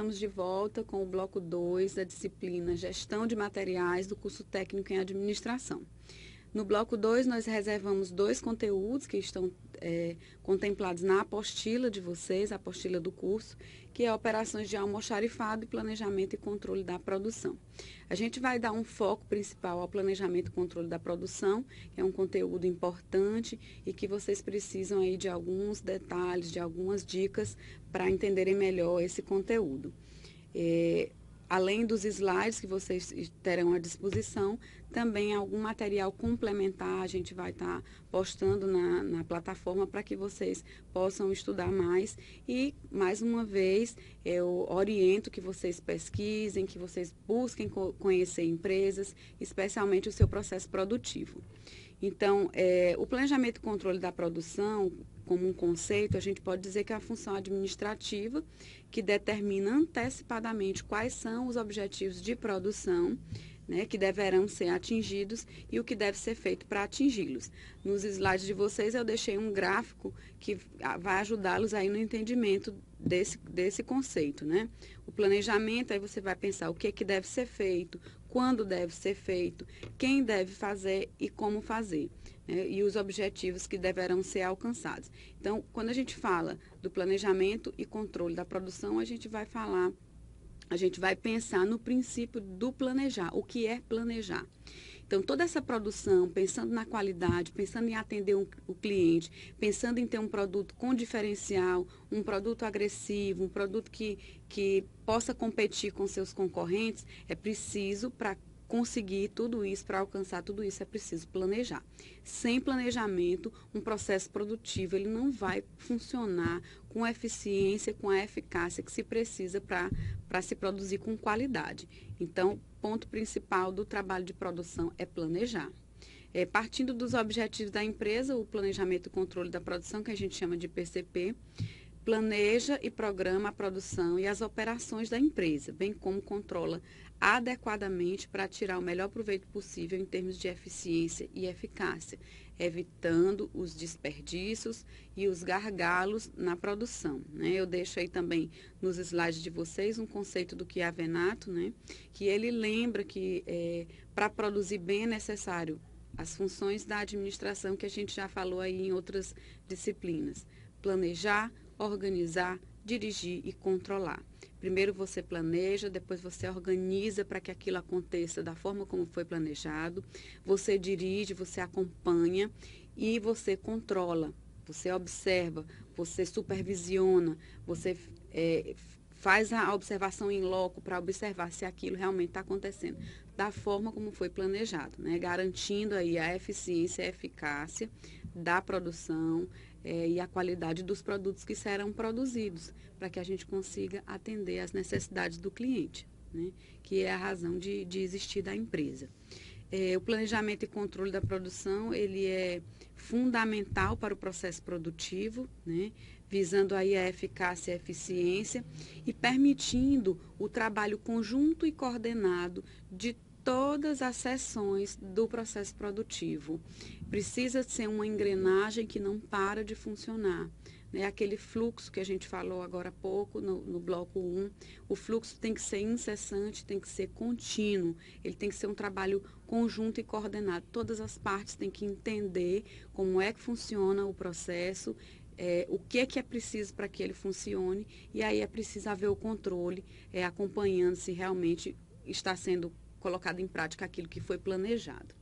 estamos de volta com o bloco 2 da disciplina Gestão de Materiais do curso técnico em Administração. No bloco 2, nós reservamos 2 conteúdos que estão contemplados na apostila de vocês, a apostila do curso, que é operações de almoxarifado e planejamento e controle da produção. A gente vai dar um foco principal ao planejamento e controle da produção, que é um conteúdo importante e que vocês precisam aí de alguns detalhes, de algumas dicas para entenderem melhor esse conteúdo. Além dos slides que vocês terão à disposição, também algum material complementar a gente vai estar postando na plataforma para que vocês possam estudar mais. E, mais uma vez, eu oriento que vocês pesquisem, que vocês busquem conhecer empresas, especialmente o seu processo produtivo. Então, o planejamento e controle da produção, como um conceito, a gente pode dizer que é a função administrativa que determina antecipadamente quais são os objetivos de produção, né, que deverão ser atingidos e o que deve ser feito para atingi-los. Nos slides de vocês eu deixei um gráfico que vai ajudá-los aí no entendimento desse conceito, né? O planejamento, aí você vai pensar o que deve ser feito, quando deve ser feito, quem deve fazer e como fazer, né? E os objetivos que deverão ser alcançados. Então, quando a gente fala do planejamento e controle da produção, a gente vai pensar no princípio do planejar. O que é planejar? Então, toda essa produção, pensando na qualidade, pensando em atender o cliente, pensando em ter um produto com diferencial, um produto agressivo, um produto que possa competir com seus concorrentes, é preciso, para conseguir tudo isso, para alcançar tudo isso, é preciso planejar. Sem planejamento, um processo produtivo ele não vai funcionar com a eficiência, com a eficácia que se precisa para se produzir com qualidade. Então, ponto principal do trabalho de produção é planejar. Partindo dos objetivos da empresa, o planejamento e controle da produção, que a gente chama de PCP, planeja e programa a produção e as operações da empresa, bem como controla adequadamente para tirar o melhor proveito possível em termos de eficiência e eficácia, evitando os desperdícios e os gargalos na produção, né? Eu deixo aí também nos slides de vocês um conceito do Chiavenato, né? Que ele lembra que para produzir bem é necessário as funções da administração que a gente já falou aí em outras disciplinas: planejar, organizar, dirigir e controlar. Primeiro você planeja, depois você organiza para que aquilo aconteça da forma como foi planejado. Você dirige, você acompanha e você controla. Você observa, você supervisiona, você faz a observação em loco para observar se aquilo realmente está acontecendo da forma como foi planejado, né? Garantindo aí a eficiência e a eficácia da produção e a qualidade dos produtos que serão produzidos, para que a gente consiga atender às necessidades do cliente, né? Que é a razão de existir da empresa. O planejamento e controle da produção, ele é fundamental para o processo produtivo, né? Visando aí a eficácia e a eficiência e permitindo o trabalho conjunto e coordenado de todas as seções do processo produtivo. Precisa ser uma engrenagem que não para de funcionar, né? Aquele fluxo que a gente falou agora há pouco no bloco 1, o fluxo tem que ser incessante, tem que ser contínuo, ele tem que ser um trabalho conjunto e coordenado. Todas as partes têm que entender como é que funciona o processo, o que é preciso para que ele funcione, e aí é preciso haver o controle, acompanhando se realmente está sendo colocado em prática aquilo que foi planejado.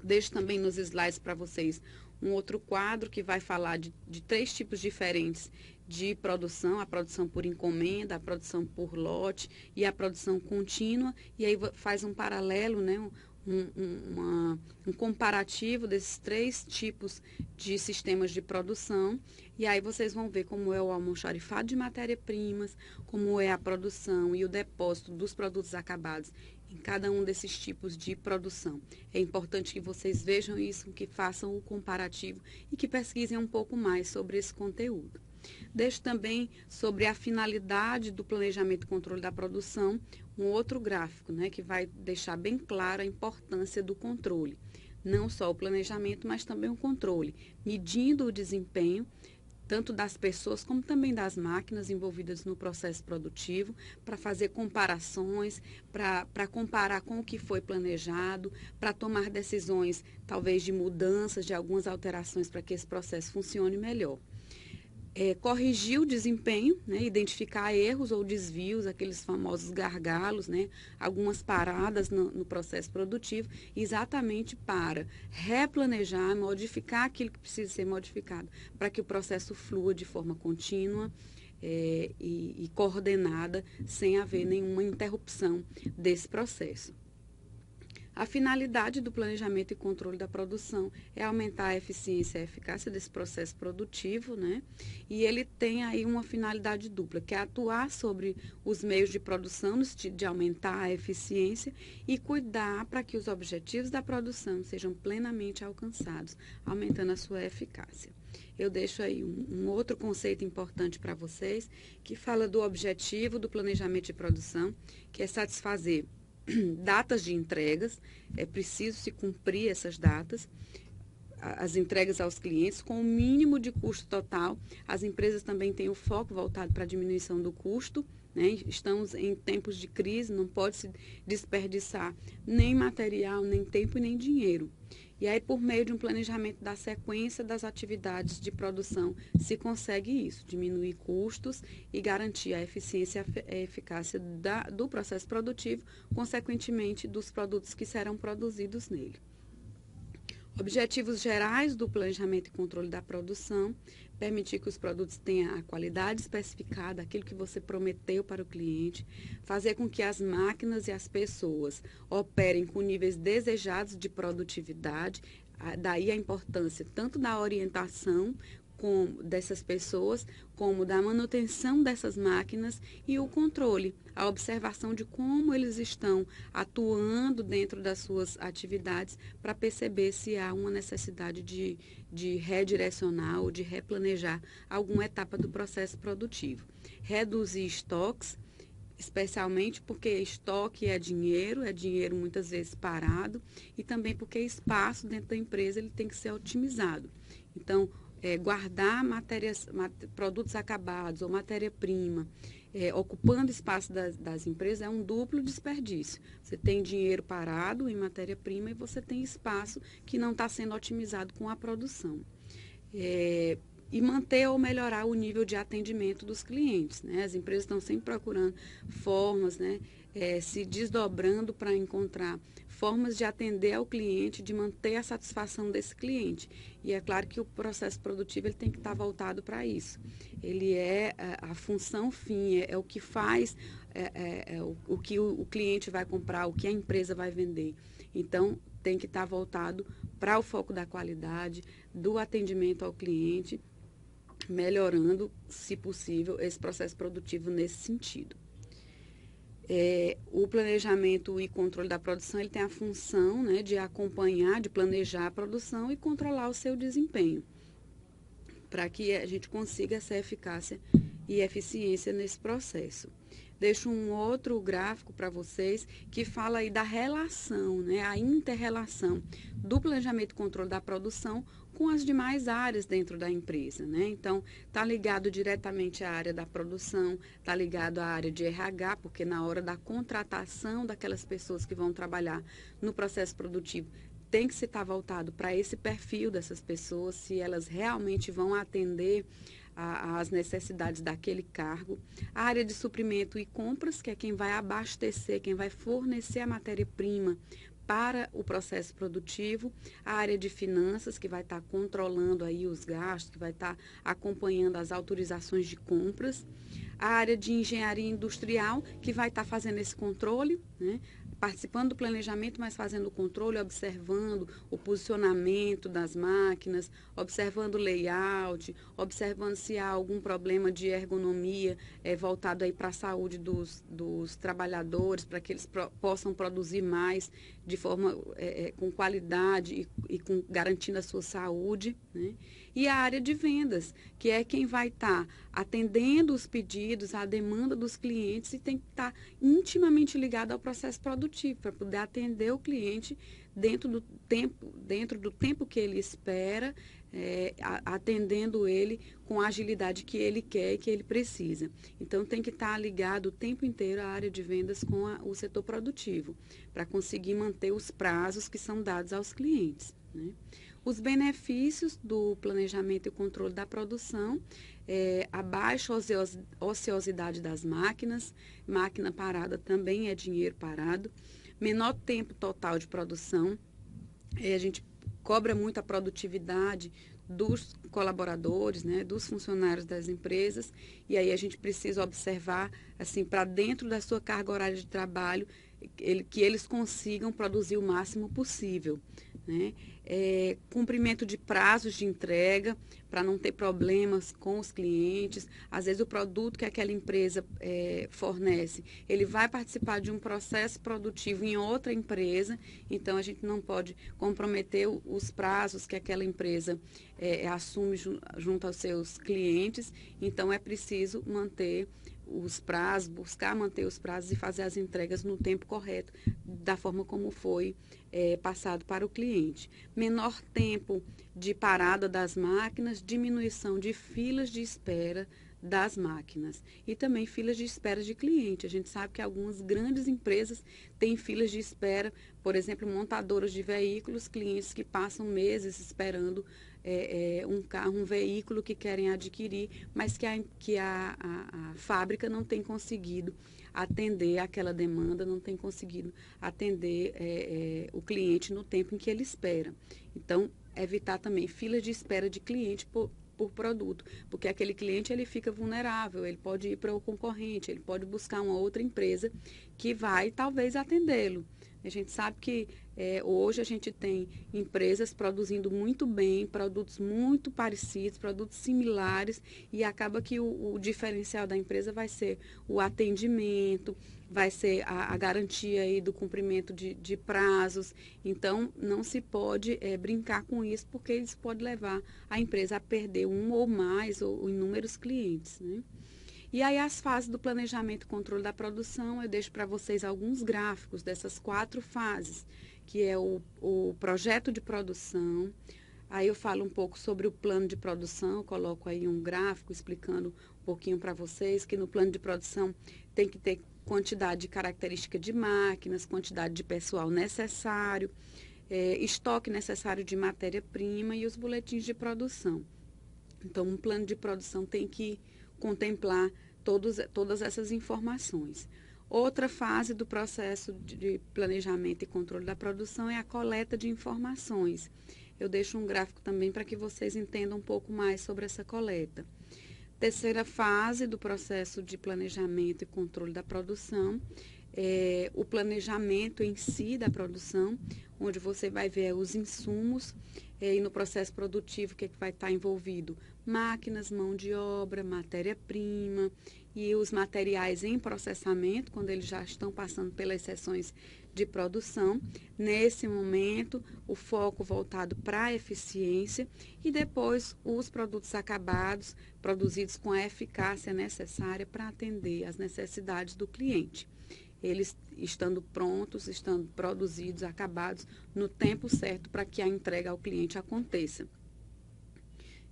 Deixo também nos slides para vocês um outro quadro que vai falar de 3 tipos diferentes de produção: a produção por encomenda, a produção por lote e a produção contínua, e aí faz um paralelo, né? Um comparativo desses 3 tipos de sistemas de produção, e aí vocês vão ver como é o almoxarifado de matéria-primas, como é a produção e o depósito dos produtos acabados em cada um desses tipos de produção. É importante que vocês vejam isso, que façam o comparativo e que pesquisem um pouco mais sobre esse conteúdo. Deixo também sobre a finalidade do planejamento e controle da produção um outro gráfico, né, que vai deixar bem clara a importância do controle. Não só o planejamento, mas também o controle, medindo o desempenho tanto das pessoas como também das máquinas envolvidas no processo produtivo, para fazer comparações, para comparar com o que foi planejado, para tomar decisões, talvez, de mudanças, de algumas alterações para que esse processo funcione melhor. Corrigir o desempenho, né, identificar erros ou desvios, aqueles famosos gargalos, né, algumas paradas no processo produtivo, exatamente para replanejar, modificar aquilo que precisa ser modificado, para que o processo flua de forma contínua e coordenada, sem haver nenhuma interrupção desse processo. A finalidade do planejamento e controle da produção é aumentar a eficiência e a eficácia desse processo produtivo, né? E ele tem aí uma finalidade dupla, que é atuar sobre os meios de produção, no sentido de aumentar a eficiência e cuidar para que os objetivos da produção sejam plenamente alcançados, aumentando a sua eficácia. Eu deixo aí um outro conceito importante para vocês, que fala do objetivo do planejamento de produção, que é satisfazer datas de entregas, é preciso se cumprir essas datas, as entregas aos clientes com o mínimo de custo total. As empresas também têm o foco voltado para a diminuição do custo, né? Estamos em tempos de crise, não pode se desperdiçar nem material, nem tempo e nem dinheiro. E aí, por meio de um planejamento da sequência das atividades de produção, se consegue isso, diminuir custos e garantir a eficiência e a eficácia do processo produtivo, consequentemente, dos produtos que serão produzidos nele. Objetivos gerais do planejamento e controle da produção: permitir que os produtos tenham a qualidade especificada, aquilo que você prometeu para o cliente, fazer com que as máquinas e as pessoas operem com níveis desejados de produtividade, daí a importância tanto da orientação dessas pessoas, como da manutenção dessas máquinas e o controle, a observação de como eles estão atuando dentro das suas atividades para perceber se há uma necessidade de redirecionar ou de replanejar alguma etapa do processo produtivo. Reduzir estoques, especialmente porque estoque é dinheiro muitas vezes parado, e também porque espaço dentro da empresa ele tem que ser otimizado. Então, guardar produtos acabados ou matéria-prima, ocupando espaço das empresas, é um duplo desperdício. Você tem dinheiro parado em matéria-prima e você tem espaço que não está sendo otimizado com a produção. E manter ou melhorar o nível de atendimento dos clientes, né? As empresas estão sempre procurando formas, né, se desdobrando para encontrar formas de atender ao cliente, de manter a satisfação desse cliente. E é claro que o processo produtivo ele tem que estar voltado para isso. Ele é a função fim, é o que faz, o que o cliente vai comprar, o que a empresa vai vender. Então, tem que estar voltado para o foco da qualidade, do atendimento ao cliente, melhorando, se possível, esse processo produtivo nesse sentido. O planejamento e controle da produção ele tem a função, né, de acompanhar, de planejar a produção e controlar o seu desempenho, para que a gente consiga essa eficácia e eficiência nesse processo. Deixo um outro gráfico para vocês que fala aí da relação, né, a inter-relação do planejamento e controle da produção com as demais áreas dentro da empresa, né? Então, está ligado diretamente à área da produção, está ligado à área de RH, porque na hora da contratação daquelas pessoas que vão trabalhar no processo produtivo, tem que se estar voltado para esse perfil dessas pessoas, se elas realmente vão atender às necessidades daquele cargo. A área de suprimento e compras, que é quem vai abastecer, quem vai fornecer a matéria-prima para o processo produtivo. A área de finanças, que vai estar controlando aí os gastos, que vai estar acompanhando as autorizações de compras. A área de engenharia industrial, que vai estar fazendo esse controle, né? Participando do planejamento, mas fazendo o controle, observando o posicionamento das máquinas, observando o layout, observando se há algum problema de ergonomia voltado aí para a saúde dos trabalhadores, para que eles possam produzir mais de forma com qualidade e garantindo a sua saúde, né? E a área de vendas, que é quem vai estar atendendo os pedidos, a demanda dos clientes, e tem que estar intimamente ligado ao processo produtivo para poder atender o cliente dentro do tempo que ele espera, atendendo ele com a agilidade que ele quer e que ele precisa. Então, tem que estar ligado o tempo inteiro à área de vendas com o setor produtivo, para conseguir manter os prazos que são dados aos clientes, né? Os benefícios do planejamento e controle da produção a baixa ociosidade das máquinas, máquina parada também é dinheiro parado, menor tempo total de produção, a gente cobra muito a produtividade dos colaboradores, né, dos funcionários das empresas, e aí a gente precisa observar, assim, para dentro da sua carga horária de trabalho, que eles consigam produzir o máximo possível, né? Cumprimento de prazos de entrega, para não ter problemas com os clientes. Às vezes o produto que aquela empresa fornece, ele vai participar de um processo produtivo em outra empresa, então a gente não pode comprometer os prazos que aquela empresa assume junto aos seus clientes, então é preciso manter os prazos, buscar manter os prazos e fazer as entregas no tempo correto, da forma como foi passado para o cliente. Menor tempo de parada das máquinas, diminuição de filas de espera das máquinas e também filas de espera de cliente. A gente sabe que algumas grandes empresas têm filas de espera, por exemplo, montadoras de veículos, clientes que passam meses esperando um carro, um veículo que querem adquirir, mas que a fábrica não tem conseguido atender aquela demanda, não tem conseguido atender o cliente no tempo em que ele espera. Então, evitar também filas de espera de cliente por produto, porque aquele cliente ele fica vulnerável, ele pode ir para o concorrente, ele pode buscar uma outra empresa que vai talvez atendê-lo. A gente sabe que hoje a gente tem empresas produzindo muito bem, produtos muito parecidos, produtos similares, e acaba que o diferencial da empresa vai ser o atendimento, vai ser a garantia aí do cumprimento de prazos. Então, não se pode brincar com isso, porque isso pode levar a empresa a perder um ou mais ou inúmeros clientes, né? E aí as fases do planejamento e controle da produção, eu deixo para vocês alguns gráficos dessas 4 fases, que é o projeto de produção. Aí eu falo um pouco sobre o plano de produção, eu coloco aí um gráfico explicando um pouquinho para vocês que no plano de produção tem que ter quantidade de característica de máquinas, quantidade de pessoal necessário, estoque necessário de matéria-prima e os boletins de produção. Então, um plano de produção tem que contemplar todas essas informações. Outra fase do processo de planejamento e controle da produção é a coleta de informações. Eu deixo um gráfico também para que vocês entendam um pouco mais sobre essa coleta. Terceira fase do processo de planejamento e controle da produção é o planejamento em si da produção, onde você vai ver os insumos e no processo produtivo o que vai estar envolvido: máquinas, mão de obra, matéria-prima e os materiais em processamento, quando eles já estão passando pelas seções de produção. Nesse momento, o foco voltado para a eficiência e depois os produtos acabados, produzidos com a eficácia necessária para atender às necessidades do cliente. Eles estando prontos, estando produzidos, acabados no tempo certo para que a entrega ao cliente aconteça.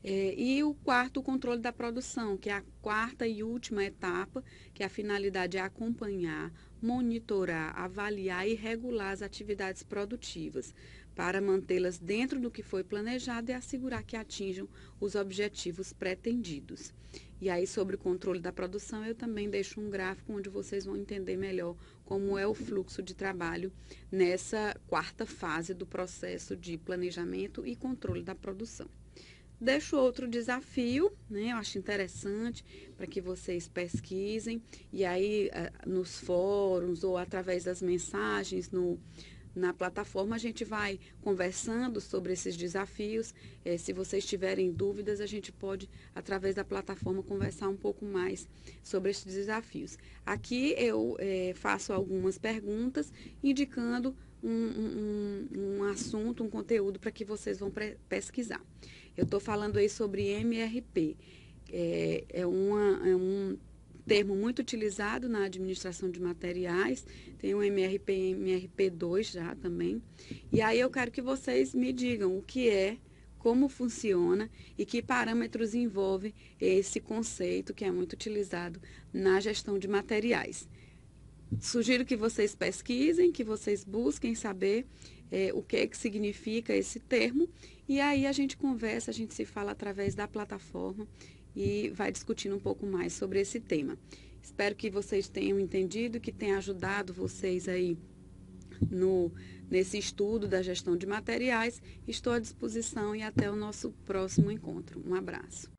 E o quarto, o controle da produção, que é a quarta e última etapa, que a finalidade é acompanhar, monitorar, avaliar e regular as atividades produtivas, para mantê-las dentro do que foi planejado e assegurar que atinjam os objetivos pretendidos. E aí, sobre o controle da produção, eu também deixo um gráfico onde vocês vão entender melhor como é o fluxo de trabalho nessa quarta fase do processo de planejamento e controle da produção. Deixo outro desafio, né? Eu acho interessante para que vocês pesquisem, e aí nos fóruns ou através das mensagens na plataforma a gente vai conversando sobre esses desafios. Se vocês tiverem dúvidas, a gente pode, através da plataforma, conversar um pouco mais sobre esses desafios. Aqui eu faço algumas perguntas indicando um assunto, um conteúdo para que vocês vão pesquisar. Eu estou falando aí sobre MRP. É um termo muito utilizado na administração de materiais, tem o MRP e MRP2 já também. E aí eu quero que vocês me digam o que é, como funciona e que parâmetros envolve esse conceito que é muito utilizado na gestão de materiais. Sugiro que vocês pesquisem, que vocês busquem saber o que é que significa esse termo e aí a gente conversa, a gente se fala através da plataforma e vai discutindo um pouco mais sobre esse tema. Espero que vocês tenham entendido, que tenha ajudado vocês aí nesse estudo da gestão de materiais. Estou à disposição e até o nosso próximo encontro. Um abraço.